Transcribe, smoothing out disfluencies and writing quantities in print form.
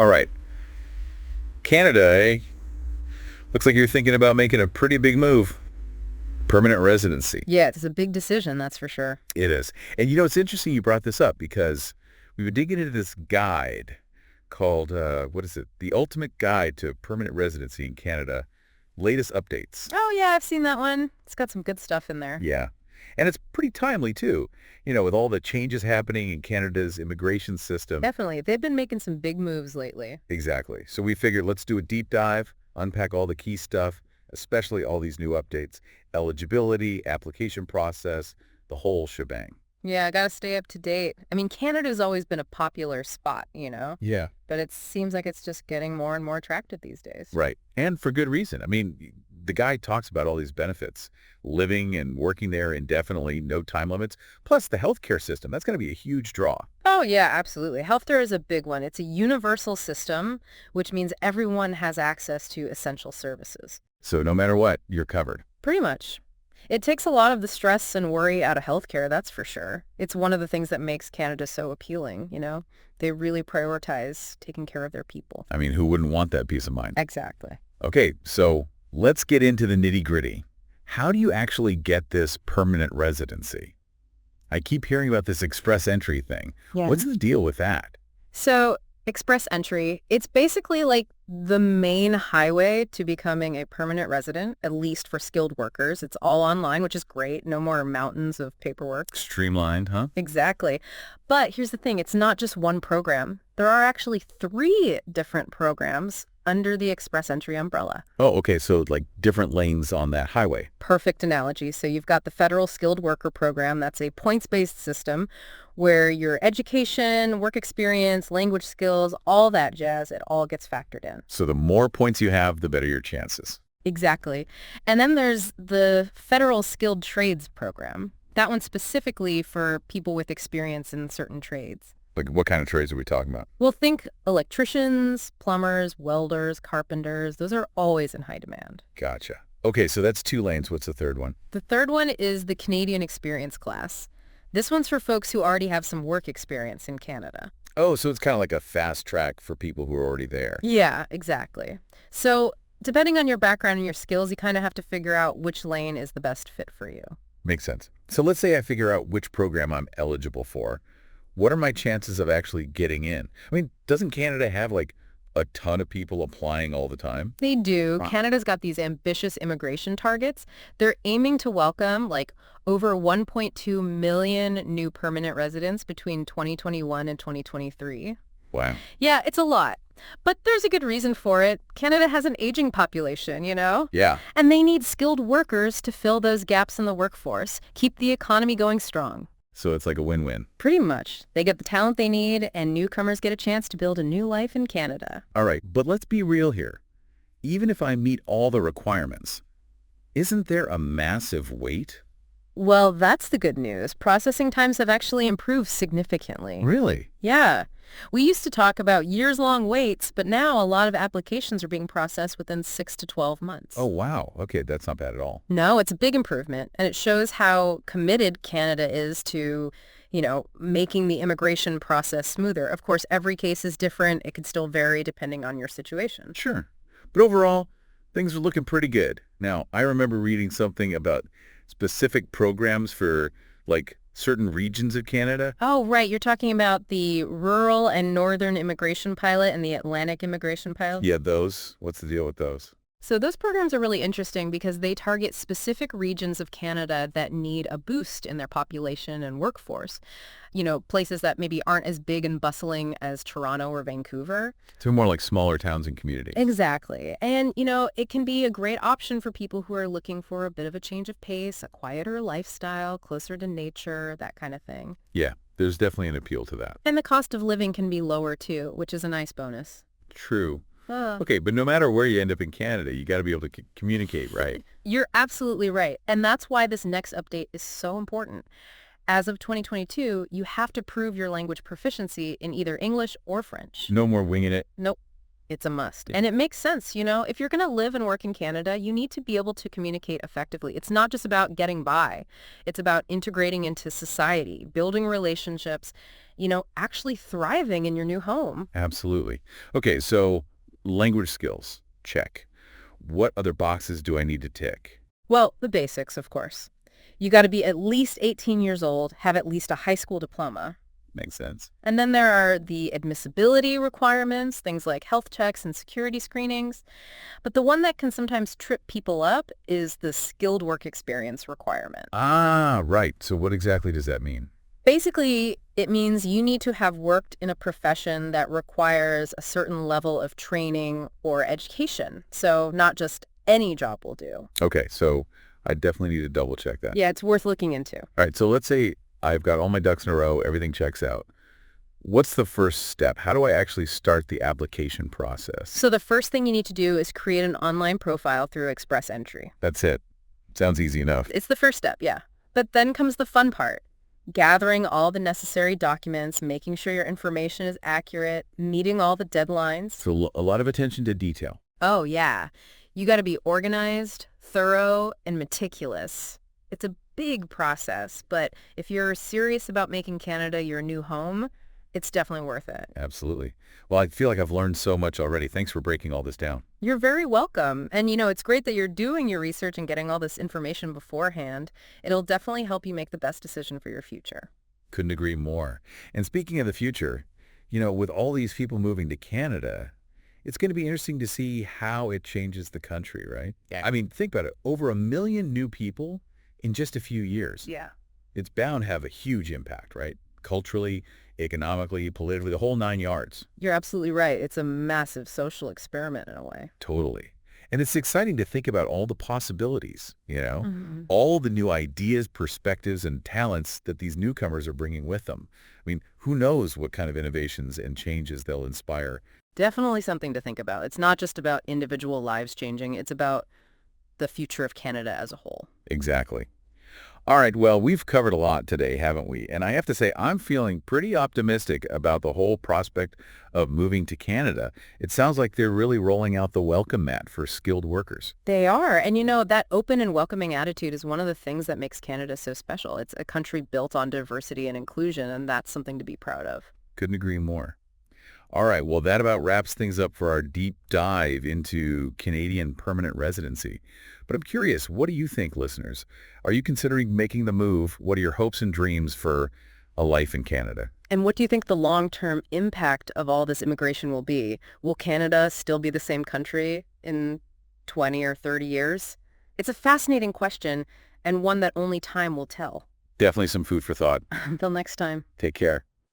All right. Canada, eh? Looks like you're thinking about making a pretty big move. Permanent residency. Yeah, it's a big decision, that's for sure. It is. And it's interesting you brought this up because we were digging into this guide called, what is it? The Ultimate Guide to Permanent Residency in Canada. Latest updates. Oh, yeah, I've seen that one. It's got some good stuff in there. Yeah. And it's pretty timely, too, with all the changes happening in Canada's immigration system. Definitely. They've been making some big moves lately. Exactly. So we figured let's do a deep dive, unpack all the key stuff, especially all these new updates, eligibility, application process, the whole shebang. Yeah, I got to stay up to date. I mean, Canada's always been a popular spot, Yeah. but it seems like it's just getting more and more attractive these days. Right. And for good reason. I mean, the guy talks about all these benefits, living and working there indefinitely, no time limits, plus the healthcare system. That's going to be a huge draw. Oh, yeah, absolutely. Healthcare is a big one. It's a universal system, which means everyone has access to essential services. So no matter what, you're covered. Pretty much. It takes a lot of the stress and worry out of healthcare, that's for sure. It's one of the things that makes Canada so appealing. They really prioritize taking care of their people. I mean, who wouldn't want that peace of mind? Exactly. Okay, so let's get into the nitty-gritty. How do you actually get this permanent residency? I keep hearing about this express entry thing. Yeah. What's the deal with that? So express entry, it's basically like the main highway to becoming a permanent resident, at least for skilled workers. It's all online, which is great. No more mountains of paperwork. Streamlined, huh? Exactly. But here's the thing. It's not just one program. There are actually 3 different programs under the express entry umbrella. Oh, okay, so like different lanes on that highway. Perfect analogy. So you've got the federal skilled worker program. That's a points-based system where your education, work experience, language skills, all that jazz, it all gets factored in. So the more points you have, the better your chances. Exactly. And then there's the federal skilled trades program. That one's specifically for people with experience in certain trades. Like what kind of trades are we talking about? Well, think electricians, plumbers, welders, carpenters. Those are always in high demand. Gotcha. Okay, so that's 2 lanes. What's the third one? The third one is the Canadian Experience class. This one's for folks who already have some work experience in Canada. Oh, so it's kind of like a fast track for people who are already there. Yeah, exactly. So depending on your background and your skills, you kind of have to figure out which lane is the best fit for you. Makes sense. So let's say I figure out which program I'm eligible for. What are my chances of actually getting in? I mean, doesn't Canada have like a ton of people applying all the time? They do. Wow. Canada's got these ambitious immigration targets. They're aiming to welcome like over 1.2 million new permanent residents between 2021 and 2023. Wow. Yeah, it's a lot. But there's a good reason for it. Canada has an aging population, Yeah. And they need skilled workers to fill those gaps in the workforce, keep the economy going strong. So it's like a win-win. Pretty much. They get the talent they need, and newcomers get a chance to build a new life in Canada. All right, but let's be real here. Even if I meet all the requirements, isn't there a massive wait? Well, that's the good news. Processing times have actually improved significantly. Really? Yeah. We used to talk about years-long waits, but now a lot of applications are being processed within 6 to 12 months. Oh, wow. Okay, that's not bad at all. No, it's a big improvement, and it shows how committed Canada is to, making the immigration process smoother. Of course, every case is different. It can still vary depending on your situation. Sure. But overall, things are looking pretty good. Now, I remember reading something about specific programs for, like, certain regions of Canada. Oh, right. You're talking about the Rural and Northern Immigration Pilot and the Atlantic Immigration Pilot? Yeah, those. What's the deal with those? So those programs are really interesting because they target specific regions of Canada that need a boost in their population and workforce. Places that maybe aren't as big and bustling as Toronto or Vancouver. So more like smaller towns and communities. Exactly. And, it can be a great option for people who are looking for a bit of a change of pace, a quieter lifestyle, closer to nature, that kind of thing. Yeah, there's definitely an appeal to that. And the cost of living can be lower, too, which is a nice bonus. True. Okay, but no matter where you end up in Canada, you got to be able to communicate, right? You're absolutely right. And that's why this next update is so important. As of 2022, you have to prove your language proficiency in either English or French. No more winging it. Nope. It's a must. Yeah, And it makes sense, if you're going to live and work in Canada, you need to be able to communicate effectively. It's not just about getting by. It's about integrating into society, building relationships, actually thriving in your new home. absolutely. Okay, so language skills, check. What other boxes do I need to tick? Well, the basics, of course. You got to be at least 18 years old, have at least a high school diploma. Makes sense. And then there are the admissibility requirements, things like health checks and security screenings. But the one that can sometimes trip people up is the skilled work experience requirement. Ah, right. So what exactly does that mean? Basically, it means you need to have worked in a profession that requires a certain level of training or education. So not just any job will do. Okay, so I definitely need to double check that. Yeah, it's worth looking into. All right, so let's say I've got all my ducks in a row, everything checks out. What's the first step? How do I actually start the application process? So the first thing you need to do is create an online profile through Express Entry. That's it. Sounds easy enough. It's the first step, yeah. But then comes the fun part. Gathering all the necessary documents, making sure your information is accurate, meeting all the deadlines. So a lot of attention to detail. Oh, yeah. You got to be organized, thorough, and meticulous. It's a big process, but if you're serious about making Canada your new home, it's definitely worth it. Absolutely. Well, I feel like I've learned so much already. Thanks for breaking all this down. You're very welcome. And, it's great that you're doing your research and getting all this information beforehand. It'll definitely help you make the best decision for your future. Couldn't agree more. And speaking of the future, with all these people moving to Canada, it's going to be interesting to see how it changes the country, right? Yeah. I mean, think about it. Over 1 million new people in just a few years. Yeah. It's bound to have a huge impact, right? Culturally, economically, politically, the whole 9 yards. You're absolutely right. It's a massive social experiment in a way. Totally. And it's exciting to think about all the possibilities, Mhm. all the new ideas, perspectives, and talents that these newcomers are bringing with them. I mean, who knows what kind of innovations and changes they'll inspire. Definitely something to think about. It's not just about individual lives changing. It's about the future of Canada as a whole. Exactly. All right, well, we've covered a lot today, haven't we? And I have to say, I'm feeling pretty optimistic about the whole prospect of moving to Canada. It sounds like they're really rolling out the welcome mat for skilled workers. They are. And that open and welcoming attitude is one of the things that makes Canada so special. It's a country built on diversity and inclusion, and that's something to be proud of. Couldn't agree more. All right, well, that about wraps things up for our deep dive into Canadian permanent residency. But I'm curious, what do you think, listeners? Are you considering making the move? What are your hopes and dreams for a life in Canada? And what do you think the long-term impact of all this immigration will be? Will Canada still be the same country in 20 or 30 years? It's a fascinating question and one that only time will tell. Definitely some food for thought. Until next time. Take care.